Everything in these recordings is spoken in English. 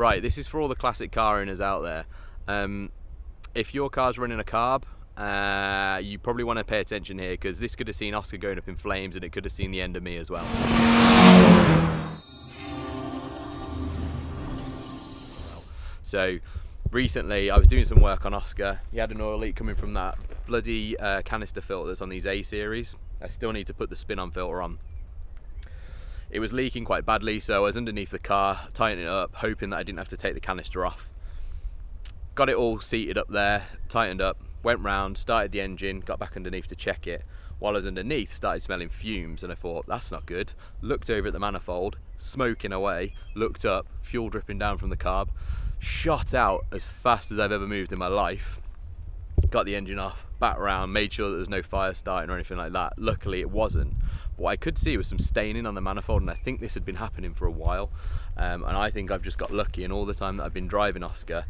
Right, this is for all the classic car owners out there. If your car's running a carb, you probably want to pay attention here, because this could have seen Oscar going up in flames, and it could have seen the end of me as well. So recently I was doing some work on Oscar. He had an oil leak coming from that bloody canister filter that's on these A series. I still need to put the spin-on filter on. It was leaking quite badly, so I was underneath the car, tightening it up, hoping that I didn't have to take the canister off. Got it all seated up there, tightened up, went round, started the engine, got back underneath to check it. While I was underneath, started smelling fumes, and I thought, that's not good. Looked over at the manifold, smoking away, looked up, fuel dripping down from the carb, shot out as fast as I've ever moved in my life. Got the engine off, back round, made sure that there was no fire starting or anything like that. Luckily it wasn't. What I could see was some staining on the manifold, and I think this had been happening for a while. And I think I've just got lucky, and all the time that I've been driving Oscar,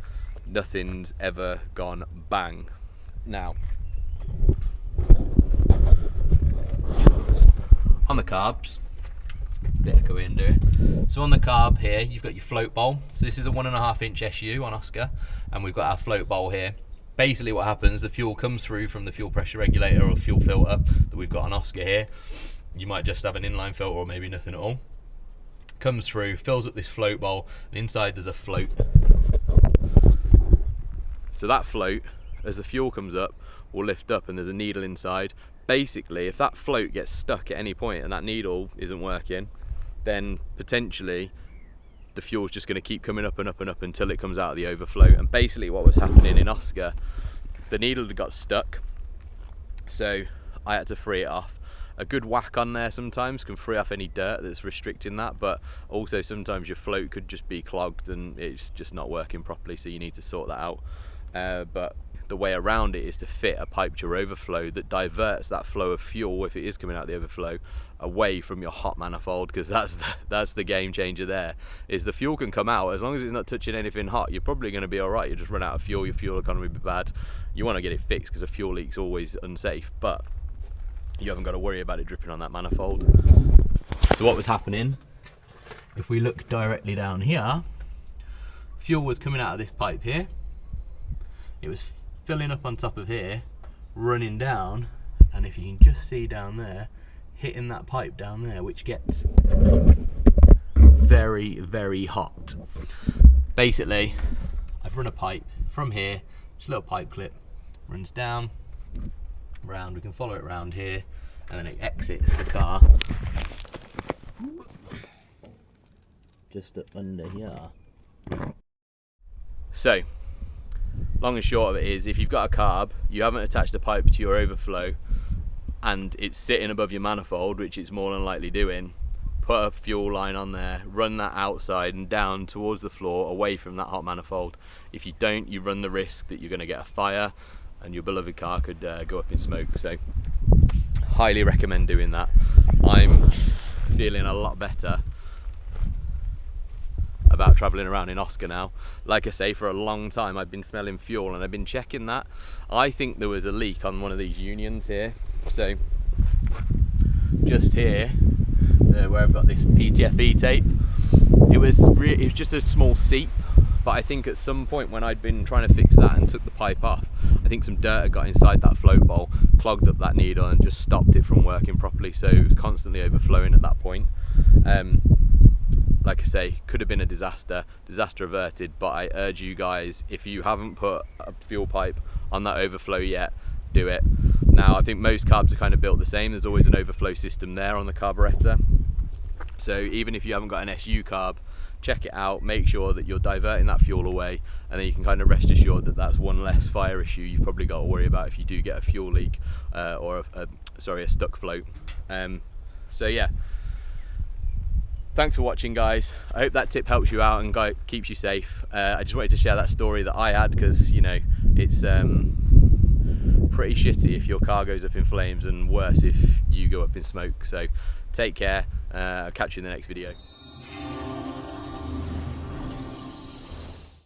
nothing's ever gone bang. Now, on the carbs, bit of go in do it. So on the carb here, you've got your float bowl. So this is a 1.5 inch SU on Oscar, and we've got our float bowl here. Basically what happens, the fuel comes through from the fuel pressure regulator or fuel filter that we've got on Oscar here. You might just have an inline filter or maybe nothing at all. Comes through, fills up this float bowl, and inside there's a float. So that float, as the fuel comes up, will lift up, and there's a needle inside. Basically, if that float gets stuck at any point and that needle isn't working, then potentially the fuel's just going to keep coming up and up and up until it comes out of the overflow. And basically what was happening in Oscar, the needle had got stuck, so I had to free it off. A good whack on there sometimes can free off any dirt that's restricting that, but also sometimes your float could just be clogged and it's just not working properly, so you need to sort that out. But the way around it is to fit a pipe to your overflow that diverts that flow of fuel, if it is coming out the overflow, away from your hot manifold, because that's the game changer there. Is the fuel can come out, as long as it's not touching anything hot, you're probably going to be alright. You just run out of fuel, your fuel economy will be bad. You want to get it fixed, because a fuel leak's always unsafe, but you haven't got to worry about it dripping on that manifold. So what was happening, if we look directly down here, fuel was coming out of this pipe here, it was filling up on top of here, running down, and if you can just see down there, hitting that pipe down there, which gets very, very hot. Basically, I've run a pipe from here, just a little pipe clip, runs down, round, we can follow it around here, and then it exits the car just up under here. So, long and short of it is, if you've got a carb, you haven't attached a pipe to your overflow, and it's sitting above your manifold, which it's more than likely doing, put a fuel line on there, run that outside and down towards the floor, away from that hot manifold. If you don't, you run the risk that you're going to get a fire, and your beloved car could go up in smoke. So, highly recommend doing that. I'm feeling a lot better about travelling around in Oscar now. Like I say, for a long time I've been smelling fuel, and I've been checking that. I think there was a leak on one of these unions here. So just here, where I've got this PTFE tape, it was just a small seep, but I think at some point when I'd been trying to fix that and took the pipe off, I think some dirt had got inside that float bowl, clogged up that needle and just stopped it from working properly, so it was constantly overflowing at that point. Like I say, could have been a disaster averted, but I urge you guys, if you haven't put a fuel pipe on that overflow yet, do it. Now, I think most carbs are kind of built the same. There's always an overflow system there on the carburetor. So even if you haven't got an SU carb, check it out, make sure that you're diverting that fuel away, and then you can kind of rest assured that that's one less fire issue you've probably got to worry about if you do get a fuel leak or a stuck float. So yeah. Thanks for watching, guys. I hope that tip helps you out and keeps you safe. I just wanted to share that story that I had, because, you know, it's pretty shitty if your car goes up in flames, and worse if you go up in smoke. So take care. I'll catch you in the next video.